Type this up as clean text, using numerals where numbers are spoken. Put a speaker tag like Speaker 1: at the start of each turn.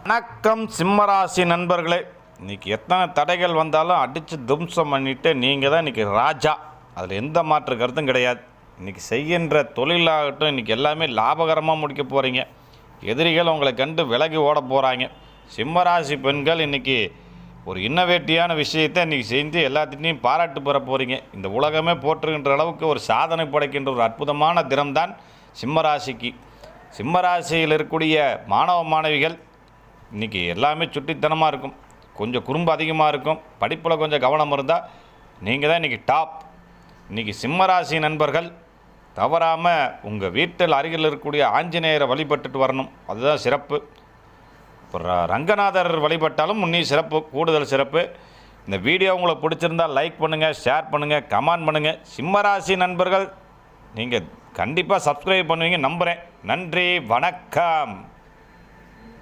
Speaker 1: வணக்கம் சிம்மராசி நண்பர்களே. இன்றைக்கி எத்தனை தடைகள் வந்தாலும் அடித்து தும்சம் பண்ணிவிட்டு நீங்கள் தான் இன்றைக்கி ராஜா. அதில் எந்த மாற்று கருத்தும் கிடையாது. இன்றைக்கி செய்கின்ற தொழிலாகட்டும் இன்றைக்கி எல்லாமே லாபகரமாக முடிக்க போகிறீங்க. எதிரிகள் உங்களை கண்டு விலகி ஓட போகிறாங்க. சிம்மராசி பெண்கள் இன்றைக்கி ஒரு இன்னோவேட்டிவான விஷயத்தை இன்றைக்கி செஞ்சு எல்லாத்திட்டையும் பாராட்டு பெற போகிறீங்க. இந்த உலகமே போற்றுகின்ற அளவுக்கு ஒரு சாதனை படைக்கின்ற ஒரு அற்புதமான தினம்தான் சிம்மராசிக்கு. சிம்மராசியில் இருக்கக்கூடிய மாணவ மாணவிகள் இன்றைக்கி எல்லாமே சுட்டித்தனமாக இருக்கும். கொஞ்சம் குறும்பு அதிகமாக இருக்கும். படிப்பில் கொஞ்சம் கவனம் இருந்தால் நீங்கள் தான் இன்றைக்கி டாப். இன்றைக்கி சிம்மராசி நண்பர்கள் தவறாமல் உங்கள் வீட்டில் அருகில் இருக்கக்கூடிய ஆஞ்சநேயரை வழிபட்டுட்டு வரணும். அதுதான் சிறப்பு. இப்போ ரங்கநாதர் வழிபட்டாலும் இன்னும் சிறப்பு, கூடுதல் சிறப்பு. இந்த வீடியோ உங்களுக்கு பிடிச்சிருந்தால் லைக் பண்ணுங்கள், ஷேர் பண்ணுங்கள், கமெண்ட் பண்ணுங்கள். சிம்மராசி நண்பர்கள் நீங்கள் கண்டிப்பாக சப்ஸ்கிரைப் பண்ணுவீங்க நம்புகிறேன். நன்றி, வணக்கம்.